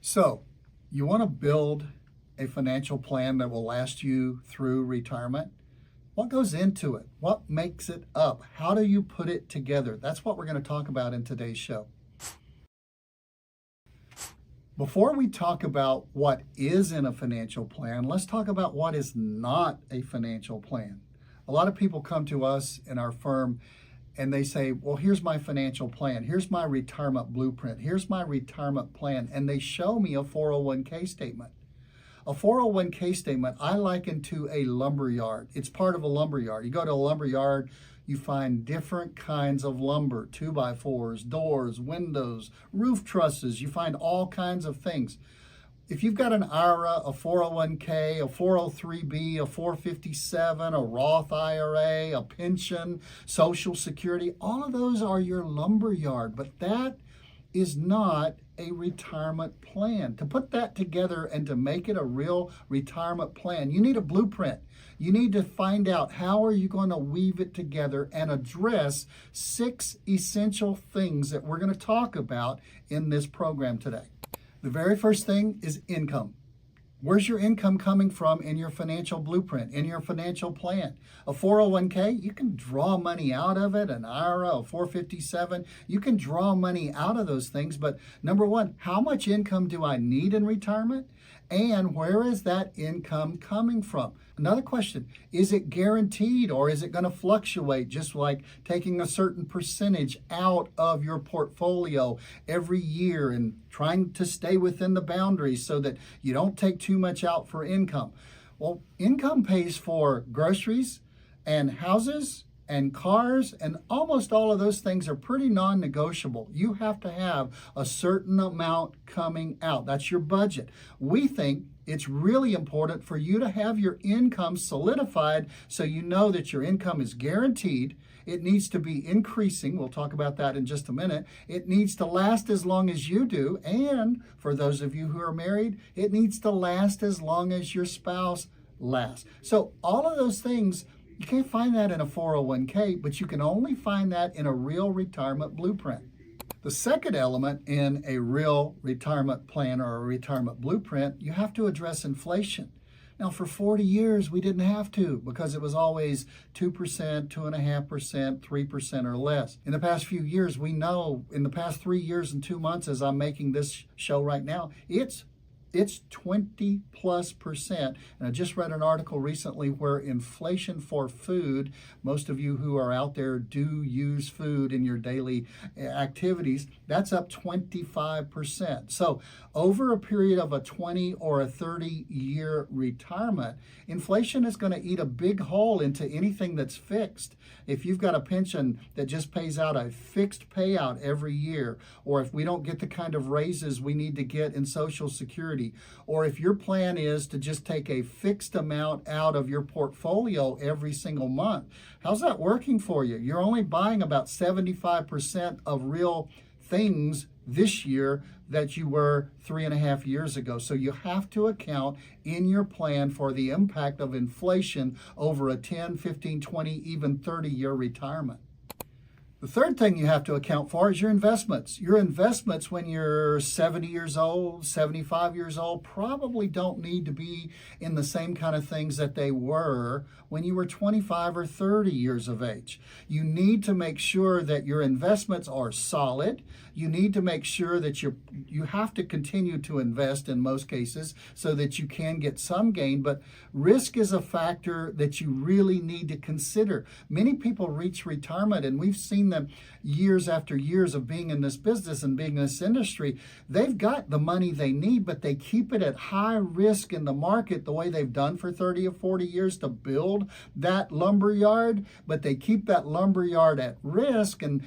So, you want to build a financial plan that will last you through retirement? What goes into it? What makes it up? How do you put it together? That's what we're going to talk about in today's show. Before we talk about what is in a financial plan, let's talk about what is not a financial plan. A lot of people come to us in our firm and they say, well, here's my financial plan. Here's my retirement blueprint. Here's my retirement plan. And they show me a 401k statement. A 401k statement I liken to a lumber yard. It's part of a lumber yard. You go to a lumber yard, you find different kinds of lumber, 2x4s, doors, windows, roof trusses. You find all kinds of things. If you've got an IRA, a 401k, a 403b, a 457, a Roth IRA, a pension, Social Security, all of those are your lumber yard, but that is not a retirement plan. To put that together and to make it a real retirement plan, you need a blueprint. You need to find out how are you going to weave it together and address 6 essential things that we're going to talk about in this program today. The very first thing is income. Where's your income coming from in your financial blueprint, in your financial plan? A 401k, you can draw money out of it, an IRA, a 457, you can draw money out of those things. But number one, how much income do I need in retirement? And where is that income coming from? Another question, is it guaranteed or is it going to fluctuate, just like taking a certain percentage out of your portfolio every year and trying to stay within the boundaries so that you don't take too much out for income? Well, income pays for groceries and houses and cars, and almost all of those things are pretty non-negotiable. You have to have a certain amount coming out. That's your budget. We think it's really important for you to have your income solidified so you know that your income is guaranteed. It needs to be increasing. We'll talk about that in just a minute. It needs to last as long as you do. And for those of you who are married, it needs to last as long as your spouse lasts. So all of those things, you can't find that in a 401k, but you can only find that in a real retirement blueprint. The second element in a real retirement plan or a retirement blueprint, you have to address inflation. Now, for 40 years, we didn't have to because it was always 2%, 2.5%, 3% or less. In the past few years, we know in the past 3 years and 2 months, as I'm making this show right now, it's 20+%. And I just read an article recently where inflation for food, most of you who are out there do use food in your daily activities, that's up 25%. So over a period of a 20 or a 30-year retirement, inflation is going to eat a big hole into anything that's fixed. If you've got a pension that just pays out a fixed payout every year, or if we don't get the kind of raises we need to get in Social Security, or if your plan is to just take a fixed amount out of your portfolio every single month, how's that working for you? You're only buying about 75% of real things this year that you were 3.5 years ago. So you have to account in your plan for the impact of inflation over a 10, 15, 20, even 30-year retirement. The third thing you have to account for is your investments. Your investments when you're 70 years old, 75 years old, probably don't need to be in the same kind of things that they were when you were 25 or 30 years of age. You need to make sure that your investments are solid. You need to make sure that you have to continue to invest in most cases so that you can get some gain, but risk is a factor that you really need to consider. Many people reach retirement, and we've seen them years after years of being in this business and being in this industry. They've got the money they need, but they keep it at high risk in the market the way they've done for 30 or 40 years to build that lumber yard, but they keep that lumber yard at risk, and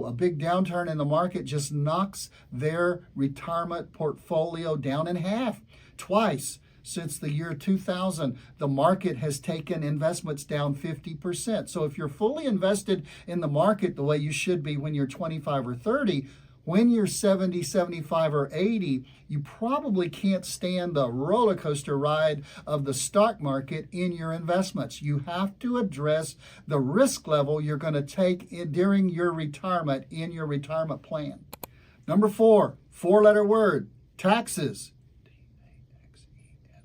a big downturn in the market just knocks their retirement portfolio down in half. Twice since the year 2000, the market has taken investments down 50%. So if you're fully invested in the market the way you should be when you're 25 or 30, when you're 70, 75, or 80, you probably can't stand the roller coaster ride of the stock market in your investments. You have to address the risk level you're going to take during your retirement in your retirement plan. Number 4, 4-letter word, Taxes.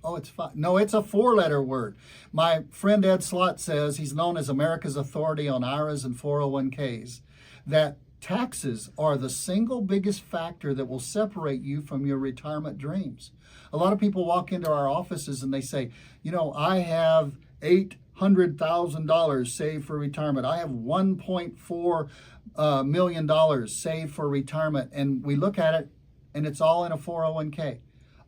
Oh, it's five. No, it's a 4-letter word. My friend Ed Slott says, he's known as America's authority on IRAs and 401ks, that taxes are the single biggest factor that will separate you from your retirement dreams. A lot of people walk into our offices and they say, you know, I have $800,000 saved for retirement. I have $1.4 million saved for retirement. And we look at it and it's all in a 401k.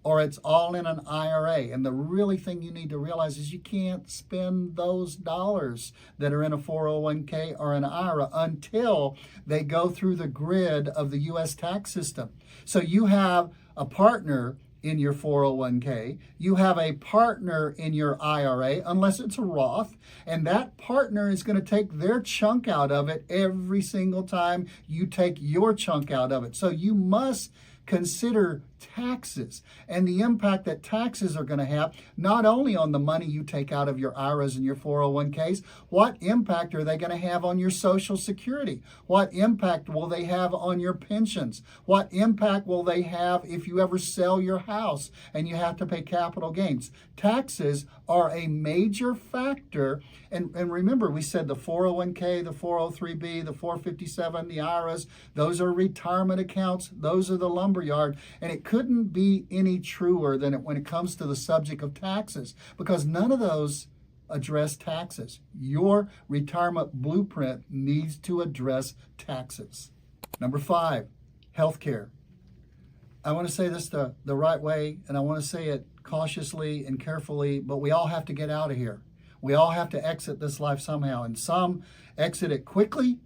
Or it's all in an IRA. And the really thing you need to realize is you can't spend those dollars that are in a 401k or an IRA until they go through the grid of the U.S. tax system. So you have a partner in your 401k, you have a partner in your IRA, unless it's a Roth, and that partner is going to take their chunk out of it every single time you take your chunk out of it. So you must consider taxes and the impact that taxes are going to have, not only on the money you take out of your IRAs and your 401ks, what impact are they going to have on your Social Security? What impact will they have on your pensions? What impact will they have if you ever sell your house and you have to pay capital gains? Taxes are a major factor. And remember, we said the 401k, the 403b, the 457, the IRAs, those are retirement accounts. Those are the lumberyard. And it couldn't be any truer than when it comes to the subject of taxes, because none of those address taxes. Your retirement blueprint needs to address taxes. Number 5, healthcare. I want to say this the right way, and I want to say it cautiously and carefully, but we all have to get out of here. We all have to exit this life somehow, and some exit it quickly,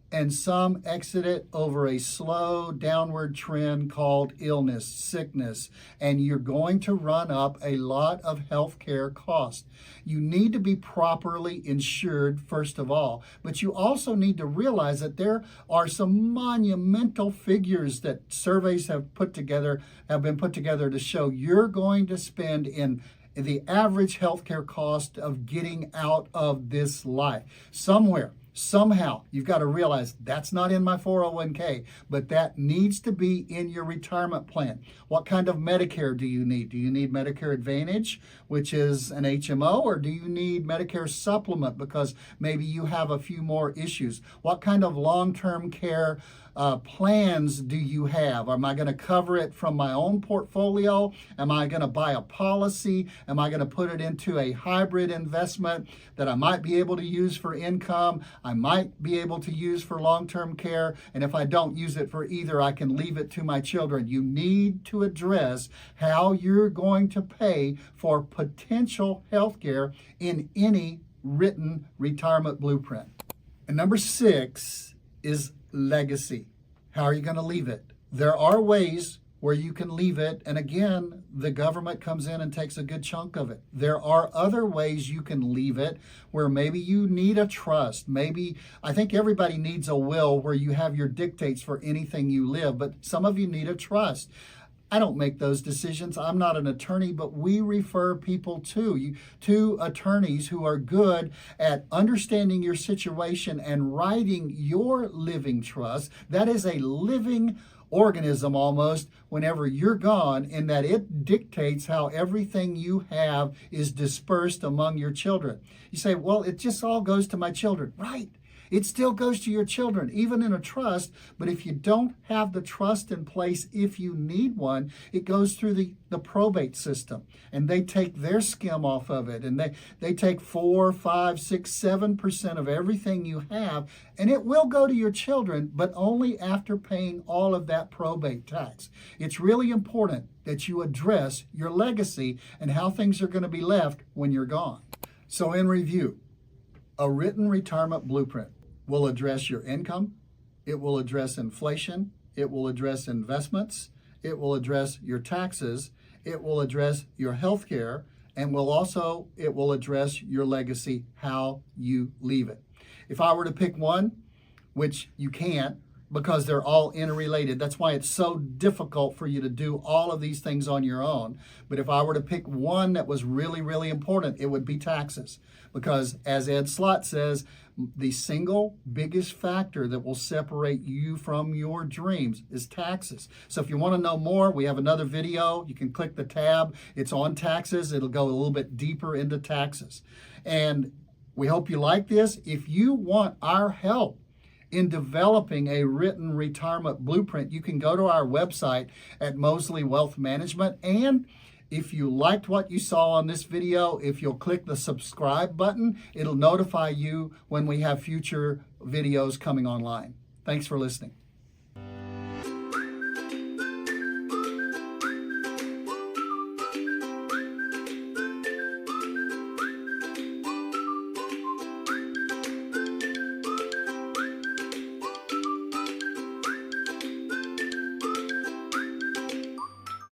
and some exit it over a slow downward trend called illness, sickness, and you're going to run up a lot of healthcare costs. You need to be properly insured, first of all, but you also need to realize that there are some monumental figures that surveys have been put together to show you're going to spend in the average healthcare cost of getting out of this life. Somehow, you've got to realize that's not in my 401k, but that needs to be in your retirement plan. What kind of Medicare do you need? Do you need Medicare Advantage, which is an HMO, or do you need Medicare Supplement because maybe you have a few more issues? What kind of long-term care plans do you have? Am I going to cover it from my own portfolio? Am I going to buy a policy? Am I going to put it into a hybrid investment that I might be able to use for income? I might be able to use for long-term care. And if I don't use it for either, I can leave it to my children. You need to address how you're going to pay for potential health care in any written retirement blueprint. And number 6 is legacy. How are you going to leave it? There are ways where you can leave it, and again, the government comes in and takes a good chunk of it. There are other ways you can leave it where maybe you need a trust. I think everybody needs a will where you have your dictates for anything you live, but some of you need a trust. I don't make those decisions. I'm not an attorney, but we refer people to attorneys who are good at understanding your situation and writing your living trust. That is a living organism almost whenever you're gone, in that it dictates how everything you have is dispersed among your children. You say, well, it just all goes to my children. Right. It still goes to your children, even in a trust. But if you don't have the trust in place, if you need one, it goes through the probate system. And they take their skim off of it. And they take 4, 5, 6, 7% of everything you have. And it will go to your children, but only after paying all of that probate tax. It's really important that you address your legacy and how things are going to be left when you're gone. So in review, a written retirement blueprint will address your income, it will address inflation, it will address investments, it will address your taxes, it will address your health care, and it will address your legacy, how you leave it. If I were to pick one, which you can't, because they're all interrelated. That's why it's so difficult for you to do all of these things on your own. But if I were to pick one that was really, really important, it would be taxes. Because as Ed Slott says, the single biggest factor that will separate you from your dreams is taxes. So if you want to know more, we have another video. You can click the tab. It's on taxes. It'll go a little bit deeper into taxes. And we hope you like this. If you want our help in developing a written retirement blueprint, you can go to our website at Mosley Wealth Management. And if you liked what you saw on this video, if you'll click the subscribe button, it'll notify you when we have future videos coming online. Thanks for listening.